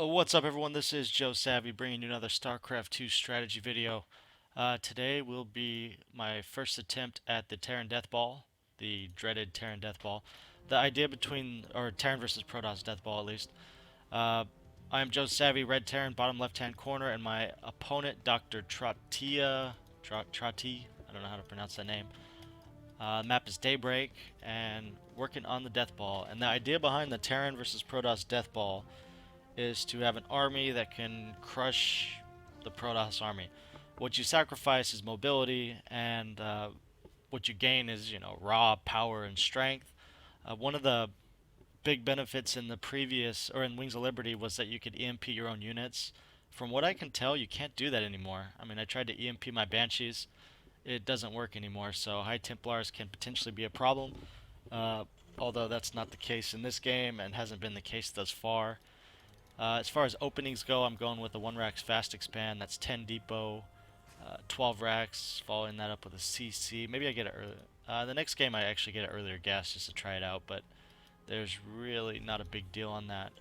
What's up, everyone? This is JOESAVY bringing you another StarCraft 2 strategy video. Today will be my first attempt at the Terran Deathball, the dreaded Terran Deathball. The idea between, or Terran versus Protoss Deathball at least. Uh, I am JOESAVY, red Terran, bottom left-hand corner, and my opponent, Dr. Troti, I don't know how to pronounce that name. Map is Daybreak, and working on the Deathball. And the idea behind the Terran versus Protoss Deathball is to have an army that can crush the Protoss army. What you sacrifice is mobility, and what you gain is, raw power and strength. One of the big benefits in the previous, or in Wings of Liberty, was that you could EMP your own units. From what I can tell, you can't do that anymore. I mean, I tried to EMP my Banshees. It doesn't work anymore, so High Templars can potentially be a problem. Although that's not the case in this game and hasn't been the case thus far. As far as openings go, I'm going with the 1 Racks Fast Expand. That's 10 Depot, 12 Racks, following that up with a CC. Maybe I get it early. The next game I actually get it earlier gas just to try it out, but there's really not a big deal on that.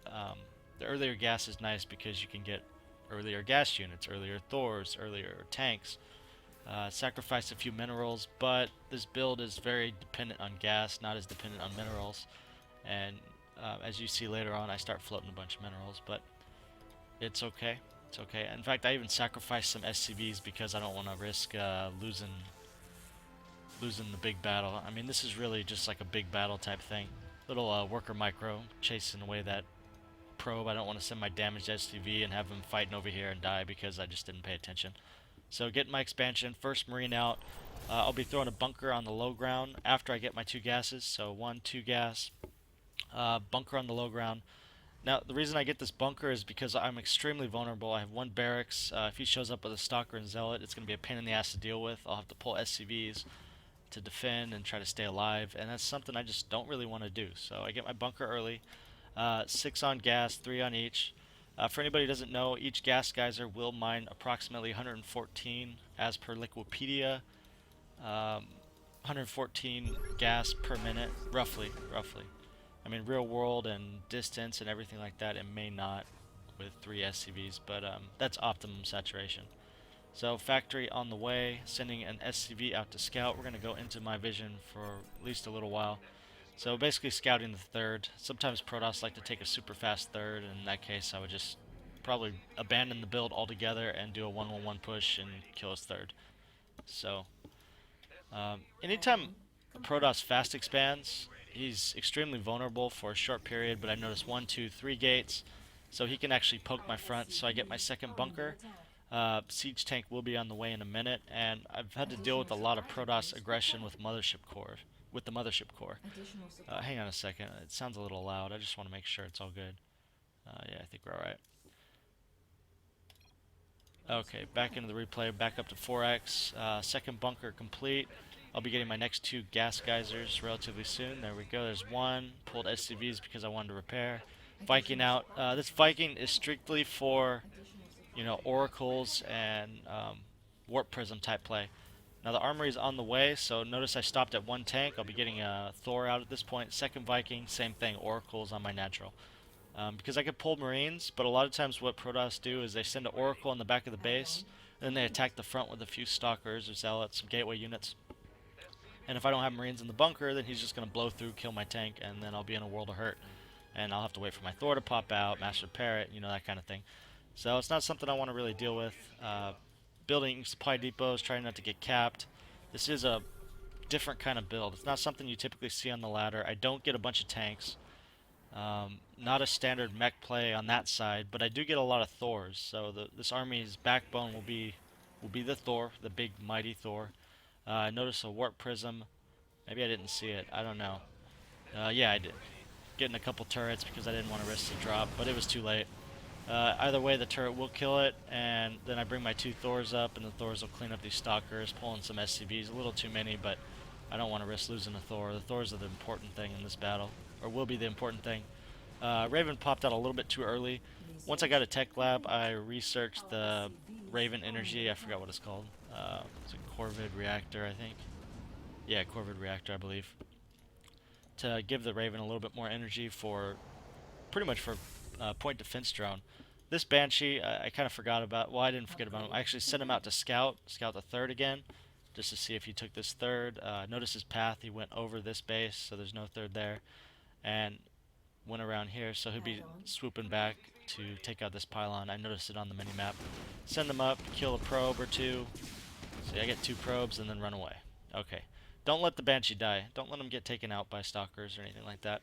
The earlier gas is nice because you can get earlier gas units, earlier Thors, earlier tanks. Sacrifice a few minerals, but this build is very dependent on gas, not as dependent on minerals. And as you see later on, I start floating a bunch of minerals, but it's okay. It's okay. In fact, I even sacrificed some SCVs because I don't want to risk losing the big battle. I mean, this is really just like a big battle type thing. Little worker micro chasing away that probe. I don't want to send my damaged SCV and have him fighting over here and die because I just didn't pay attention. So getting my expansion, first marine out. I'll be throwing a bunker on the low ground after I get my 2 gases. So 1, 2 gas. Bunker on the low ground. Now, the reason I get this bunker is because I'm extremely vulnerable. I have 1 barracks. If he shows up with a stalker and zealot, it's going to be a pain in the ass to deal with. I'll have to pull SCVs to defend and try to stay alive, and that's something I just don't really want to do. So I get my bunker early. 6 on gas, 3 on each. For anybody who doesn't know, each gas geyser will mine approximately 114 as per Liquipedia. 114 gas per minute, roughly. I mean, real world and distance and everything like that, it may not with 3 SCVs, but that's optimum saturation. So factory on the way, sending an SCV out to scout. We're going to go into my vision for at least a little while. So basically scouting the third. Sometimes Protoss like to take a super fast third, and in that case I would just probably abandon the build altogether and do a 1-1-1 push and kill his third. So anytime Protoss fast expands, he's extremely vulnerable for a short period, but I noticed 1, 2, 3 gates, so he can actually poke my front. So I get my second bunker. Siege tank will be on the way in a minute, and I've had to deal with a lot of Protoss aggression with mothership core. Hang on a second. It sounds a little loud. I just want to make sure it's all good. Yeah, I think we're alright. Okay, back into the replay, back up to 4x. Second bunker complete. I'll be getting my next 2 gas geysers relatively soon. There we go. There's 1. Pulled SCVs because I wanted to repair. Viking out. This Viking is strictly for, oracles and warp prism type play. Now the armory is on the way, so notice I stopped at 1 tank. I'll be getting a Thor out at this point. Second Viking, same thing. Oracles on my natural. Because I could pull Marines, but a lot of times what Protoss do is they send an Oracle on the back of the base, and then they attack the front with a few Stalkers or Zealots, some gateway units. And if I don't have Marines in the bunker, then he's just going to blow through, kill my tank, and then I'll be in a world of hurt. And I'll have to wait for my Thor to pop out, Master Parrot, that kind of thing. So it's not something I want to really deal with. Building supply depots, trying not to get capped. This is a different kind of build. It's not something you typically see on the ladder. I don't get a bunch of tanks. Not a standard mech play on that side, but I do get a lot of Thors. So this army's backbone will be the Thor, the big mighty Thor. Notice a warp prism. Maybe I didn't see it. I don't know. Yeah, I did. Getting a couple turrets because I didn't want to risk the drop, but it was too late. Either way, the turret will kill it, and then I bring my 2 Thors up, and the Thors will clean up these Stalkers, pulling some SCVs. A little too many, but I don't want to risk losing a Thor. The Thors are the important thing in this battle, or will be the important thing. Raven popped out a little bit too early. Once I got a tech lab, I researched the Raven energy. I forgot what it's called. It's a Corvid reactor, I think. Yeah, Corvid reactor, I believe. To give the Raven a little bit more energy for, pretty much for point defense drone. This Banshee, I kind of forgot about. Well, I didn't forget about him. I actually sent him out to scout the third again, just to see if he took this third. Notice his path. He went over this base, so there's no third there, and went around here. So he'll be swooping back to take out this pylon. I noticed it on the mini map. Send him up, kill a probe or two. See, I get 2 probes and then run away. Okay. Don't let the Banshee die. Don't let him get taken out by stalkers or anything like that.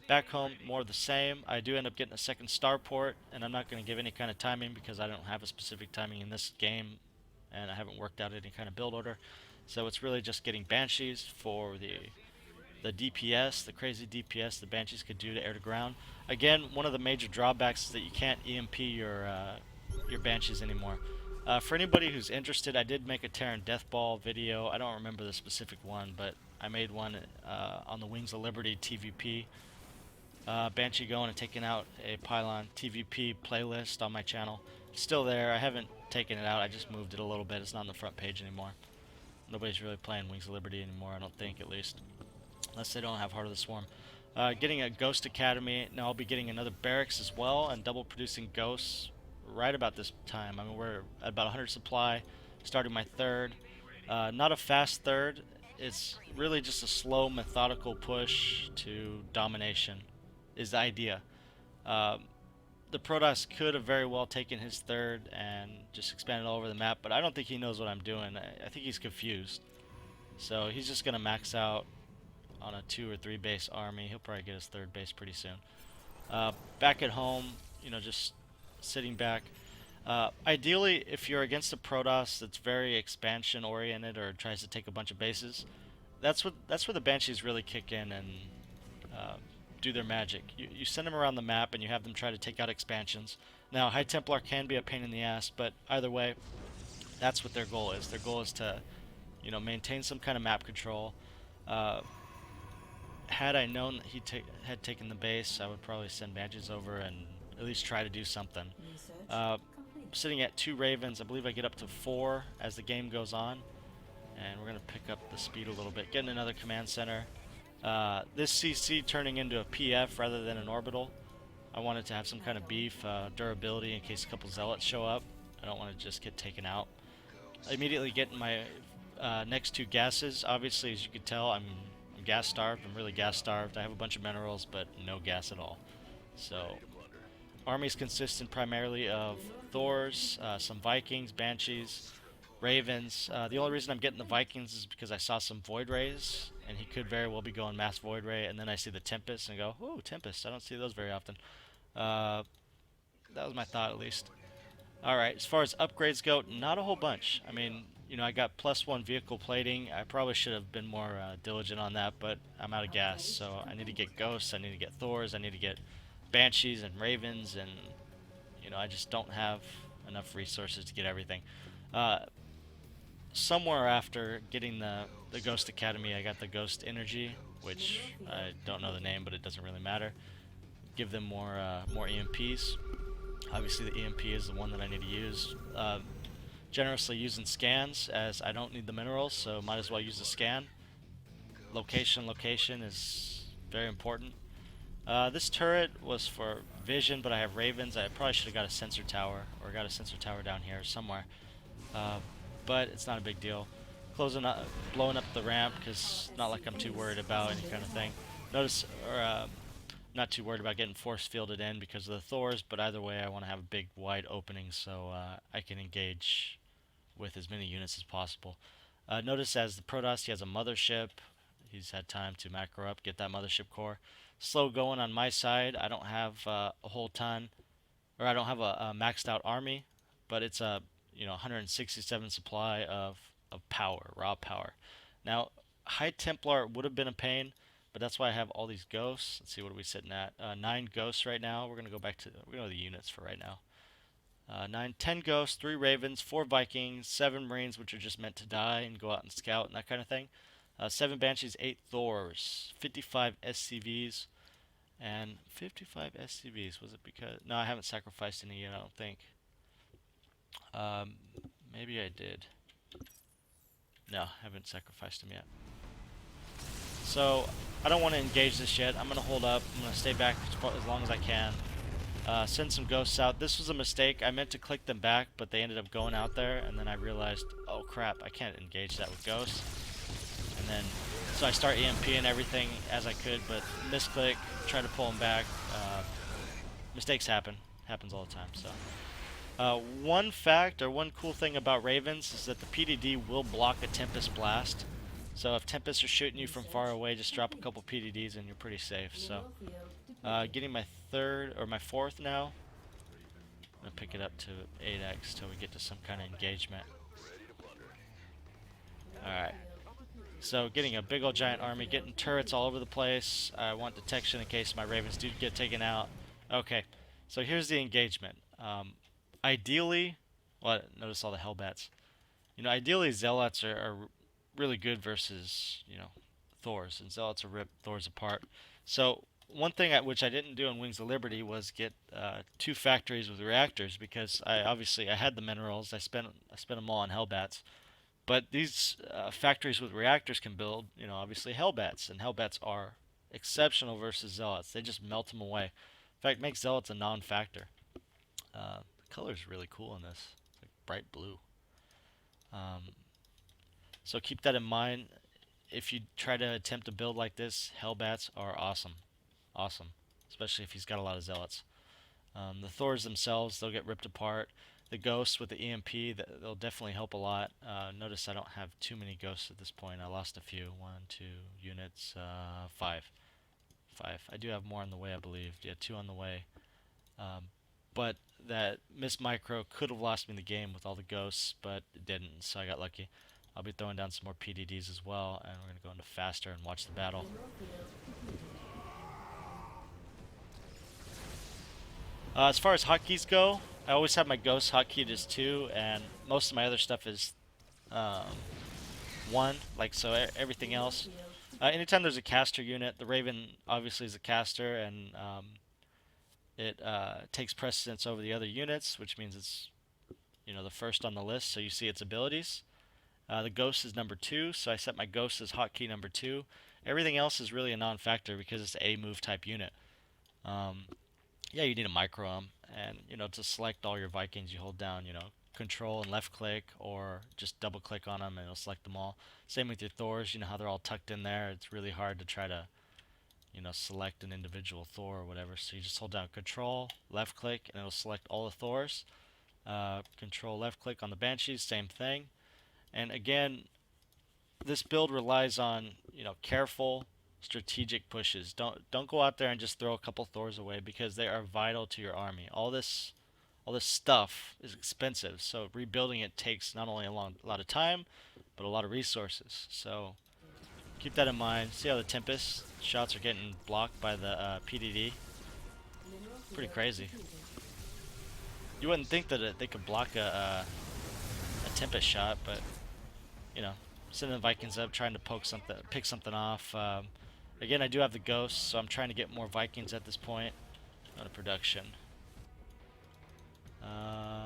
Back home, more of the same. I do end up getting a second starport, and I'm not going to give any kind of timing because I don't have a specific timing in this game, and I haven't worked out any kind of build order. So it's really just getting Banshees for the DPS, the crazy DPS the Banshees could do to air to ground. Again, one of the major drawbacks is that you can't EMP your Banshees anymore. For anybody who's interested, I did make a Terran Deathball video. I don't remember the specific one, but I made one on the Wings of Liberty TvP. Banshee going and taking out a pylon TvP playlist on my channel. It's still there. I haven't taken it out. I just moved it a little bit. It's not on the front page anymore. Nobody's really playing Wings of Liberty anymore, I don't think, at least. Unless they don't have Heart of the Swarm. Getting a Ghost Academy. Now I'll be getting another Barracks as well, and double producing Ghosts right about this time. I mean, we're at about 100 supply, starting my third. Not a fast third. It's really just a slow, methodical push to domination is the idea. The Protoss could have very well taken his third and just expanded all over the map, but I don't think he knows what I'm doing. I think he's confused. So he's just going to max out on a 2 or 3 base army. He'll probably get his third base pretty soon. Back at home, you know, just sitting back. Ideally, if you're against a Protoss that's very expansion oriented or tries to take a bunch of bases, that's where the Banshees really kick in and do their magic. You send them around the map and you have them try to take out expansions. Now, High Templar can be a pain in the ass, but either way, that's what their goal is. Their goal is to, you know, maintain some kind of map control. Had I known that he had taken the base, I would probably send Banshees over and at least try to do something. Sitting at 2 Ravens, I believe I get up to 4 as the game goes on, and we're going to pick up the speed a little bit. Getting another command center. This CC turning into a PF rather than an orbital. I wanted to have some kind of beef, durability in case a couple zealots show up. I don't want to just get taken out. I immediately getting my next 2 gases. Obviously, as you can tell, I'm gas starved. I'm really gas starved. I have a bunch of minerals, but no gas at all. So, army's consistent primarily of Thors, some Vikings, Banshees, Ravens. The only reason I'm getting the Vikings is because I saw some Void Rays, and he could very well be going Mass Void Ray, and then I see the Tempest and go, ooh, Tempest. I don't see those very often. That was my thought, at least. Alright, as far as upgrades go, not a whole bunch. I mean, you know, I got +1 vehicle plating. I probably should have been more diligent on that, but I'm out of gas, so I need to get Ghosts, I need to get Thors, I need to get Banshees and Ravens, and, you know, I just don't have enough resources to get everything. Somewhere after getting the Ghost Academy, I got the Ghost Energy, which I don't know the name, but it doesn't really matter. Give them more EMPs. Obviously, the EMP is the one that I need to use. Generously using scans, as I don't need the minerals, so might as well use the scan. Location is very important. This turret was for vision, but I have Ravens. I probably should have got a sensor tower, or got a sensor tower down here somewhere. But it's not a big deal. Closing up, blowing up the ramp, because not like I'm too worried about any kind of thing. Notice, or not too worried about getting force fielded in because of the Thors, but either way I want to have a big wide opening so I can engage with as many units as possible. Notice as the Protoss, he has a mothership. He's had time to macro up, get that mothership core. Slow going on my side. I don't have a whole ton, or I don't have a maxed out army, but it's a 167 supply of power, raw power. Now, High Templar would have been a pain, but that's why I have all these ghosts. Let's see, what are we sitting at? 9 ghosts right now. We're gonna go back to the units for right now. 10 ghosts, 3 ravens, 4 Vikings, 7 marines, which are just meant to die and go out and scout and that kind of thing. 7 banshees, 8 Thors, 55 SCVs, and 55 SCVs. Was it because no, I haven't sacrificed any yet, I don't think. Maybe I did. No, I haven't sacrificed them yet. So, I don't want to engage this yet. I'm going to hold up. I'm going to stay back as long as I can. Send some ghosts out. This was a mistake. I meant to click them back, but they ended up going out there, and then I realized, oh crap, I can't engage that with ghosts. And then, so I start EMPing everything as I could, but misclick, try to pull them back. Mistakes happen. Happens all the time, so. One fact, or one cool thing about Ravens, is that the PDD will block a Tempest Blast. So if Tempests are shooting you from far away, just drop a couple PDDs and you're pretty safe. So, getting my third, or my fourth now. I'm going to pick it up to 8x till we get to some kind of engagement. Alright. So getting a big old giant army, getting turrets all over the place. I want detection in case my Ravens do get taken out. Okay, so here's the engagement. Ideally, well, notice all the Hellbats. You know, ideally Zealots are really good versus, you know, Thors, and Zealots will rip Thors apart. So one thing which I didn't do in Wings of Liberty was get 2 factories with reactors, because I had the minerals. I spent them all on Hellbats. But these factories with reactors can build, you know, obviously Hellbats, and Hellbats are exceptional versus Zealots. They just melt them away. In fact, make Zealots a non-factor. The color is really cool in this. It's like bright blue. So keep that in mind. If you try to attempt a build like this, Hellbats are awesome. Awesome. Especially if he's got a lot of Zealots. The Thors themselves, they'll get ripped apart. The Ghosts with the EMP, they'll definitely help a lot. Notice I don't have too many Ghosts at this point. I lost a few. 1, 2 units. 5. 5. I do have more on the way, I believe. Yeah, 2 on the way. But that Miss Micro could have lost me the game with all the Ghosts, but it didn't, so I got lucky. I'll be throwing down some more PDDs as well, and we're going to go into faster and watch the battle. As far as hotkeys go, I always have my Ghost hotkeyed as 2, and most of my other stuff is 1, like so everything else. Anytime there's a caster unit, the Raven obviously is a caster, and it takes precedence over the other units, which means it's, you know, the first on the list, so you see its abilities. The Ghost is number 2, so I set my Ghost as hotkey number 2. Everything else is really a non-factor because it's a move type unit. Yeah, you need a micro them, and you know, to select all your Vikings, you hold down, you know, control and left click, or just double click on them and it'll select them all. Same with your Thors, you know how they're all tucked in there. It's really hard to try to, you know, select an individual Thor or whatever. So you just hold down control, left click, and it'll select all the Thors. Control left click on the Banshees, same thing. And again, this build relies on, you know, careful, strategic pushes. Don't go out there and just throw a couple Thors away, because they are vital to your army. All this stuff is expensive, so rebuilding it takes not only a lot of time, but a lot of resources. So keep that in mind. See how the Tempest shots are getting blocked by the PDD? Pretty crazy. You wouldn't think that they could block a Tempest shot, but you know, sending the Vikings up, trying to pick something off. Again, I do have the Ghosts, so I'm trying to get more Vikings at this point. Out of production.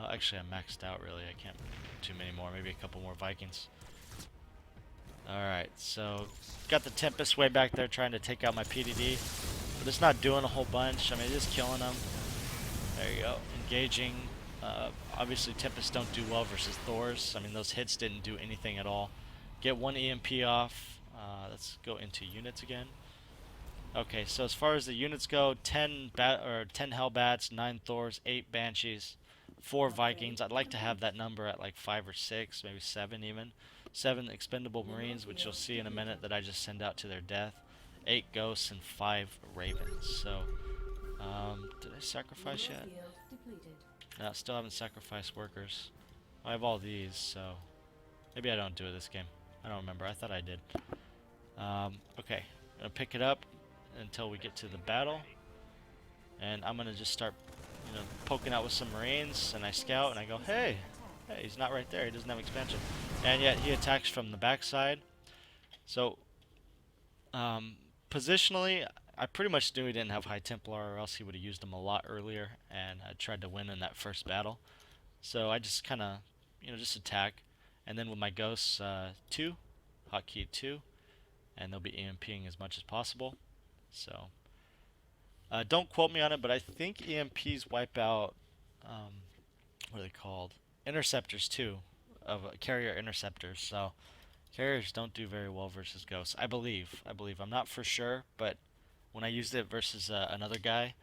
Actually, I'm maxed out, really. I can't do too many more. Maybe a couple more Vikings. Alright, so got the Tempest way back there trying to take out my PDD. But it's not doing a whole bunch. I mean, it is killing them. There you go. Engaging. Obviously, Tempests don't do well versus Thors. I mean, those hits didn't do anything at all. Get 1 EMP off. Let's go into units again. Okay, so as far as the units go, 10 Hellbats, 9 Thors, 8 Banshees, 4 Vikings. I'd like to have that number at like 5 or 6, maybe 7 even. 7 expendable Marines, which you'll see in a minute that I just send out to their death. 8 Ghosts and 5 Ravens. So, did I sacrifice yet? No, still haven't sacrificed workers. I have all these, so maybe I don't do it this game. I don't remember. I thought I did. Okay, I'm gonna pick it up until we get to the battle, and I'm gonna just start, you know, poking out with some Marines, and I scout and I go, hey, he's not right there. He doesn't have expansion, and yet he attacks from the backside. So, positionally, I pretty much knew he didn't have High Templar, or else he would have used them a lot earlier, and I tried to win in that first battle. So I just kind of, you know, just attack, and then with my Ghosts, 2, hotkey 2, and they'll be EMPing as much as possible. So Don't quote me on it, but I think EMPs wipe out, um, what are they called? Interceptors too, of carrier interceptors. So carriers don't do very well versus ghosts. I believe. I believe. I'm not for sure, but when I used it versus another guy,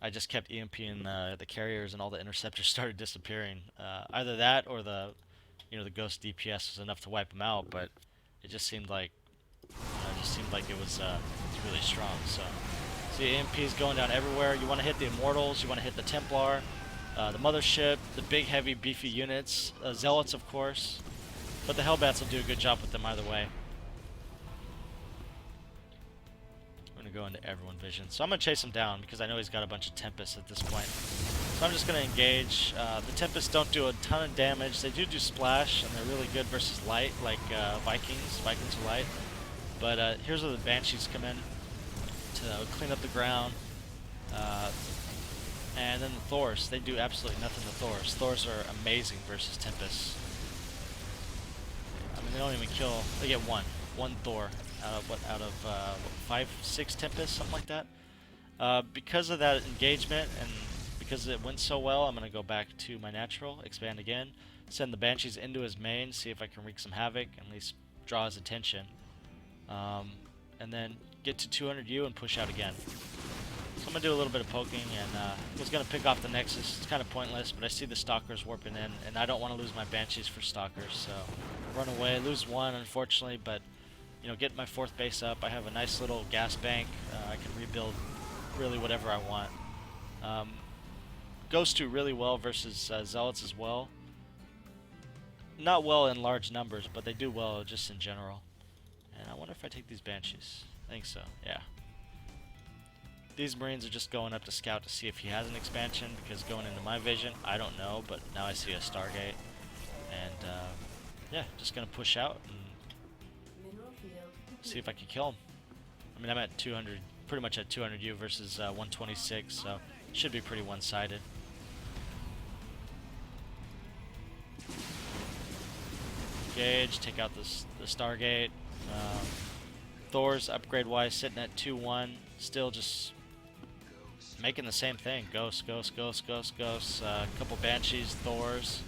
I just kept EMPing the carriers, and all the interceptors started disappearing. Either that or the ghost DPS was enough to wipe them out, but it just seemed like it was really strong. So see, EMPs going down everywhere. You want to hit the Immortals, you want to hit the Templar, the Mothership, the big, heavy, beefy units, Zealots, of course. But the Hellbats will do a good job with them either way. I'm going to go into everyone vision. So I'm going to chase him down because I know he's got a bunch of Tempests at this point. So I'm just going to engage. The Tempests don't do a ton of damage. They do splash, and they're really good versus light, like Vikings. Vikings are light. But here's where the Banshees come in to clean up the ground. And then the Thors, they do absolutely nothing to Thors. Thors are amazing versus Tempests. I mean, they don't even kill. They get one Thor out of 5, 6 Tempests, something like that. Because of that engagement and because it went so well, I'm gonna go back to my natural, expand again, send the Banshees into his main, see if I can wreak some havoc, at least draw his attention, and then get to 200U and push out again. So I'm going to do a little bit of poking, and I was going to pick off the Nexus. It's kind of pointless, but I see the Stalkers warping in, and I don't want to lose my Banshees for Stalkers, so run away, lose one, unfortunately, but, get my 4th base up. I have a nice little gas bank. I can rebuild really whatever I want. Goes to really well versus Zealots as well. Not well in large numbers, but they do well just in general. And I wonder if I take these Banshees. I think so, yeah. These Marines are just going up to scout to see if he has an expansion, because going into my vision, I don't know, but now I see a Stargate. And, yeah, just going to push out and see if I can kill him. I mean, I'm at 200, pretty much at 200U versus 126, so it should be pretty one-sided. Engage, take out the Stargate. Thor's upgrade-wise sitting at 2-1, still just making the same thing. Ghosts. A couple Banshees, Thors.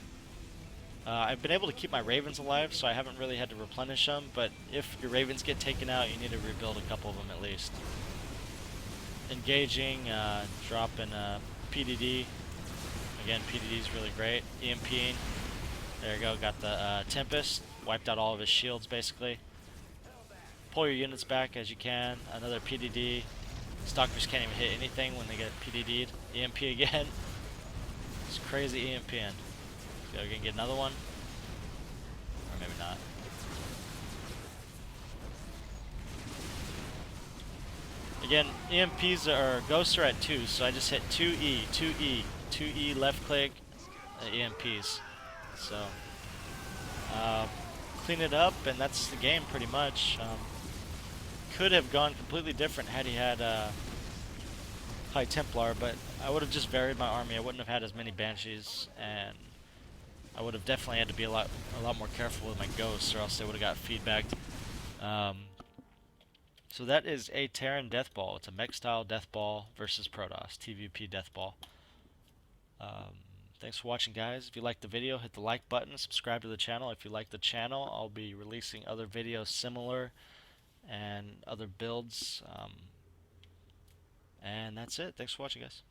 I've been able to keep my Ravens alive, so I haven't really had to replenish them, but if your Ravens get taken out, you need to rebuild a couple of them at least. Engaging, dropping PDD. Again, PDD is really great. EMPing. There you go, got the Tempest. Wiped out all of his shields, basically. Pull your units back as you can. Another PDD. Stalkers can't even hit anything when they get PDD'd. EMP again. It's crazy EMPing. So we're gonna get another one. Or maybe not. Again, EMPs are ghosts are at 2, so I just hit 2E left click, EMPs. So clean it up, and that's the game pretty much. Could have gone completely different had he had High Templar, but I would have just varied my army. I wouldn't have had as many Banshees, and I would have definitely had to be a lot more careful with my ghosts, or else they would have got feedback. So that is a Terran Deathball. It's a mech style Deathball versus Protoss TvP Deathball. Thanks for watching, guys. If you liked the video, hit the like button, subscribe to the channel. If you like the channel, I'll be releasing other videos similar and other builds. And that's it. Thanks for watching, guys.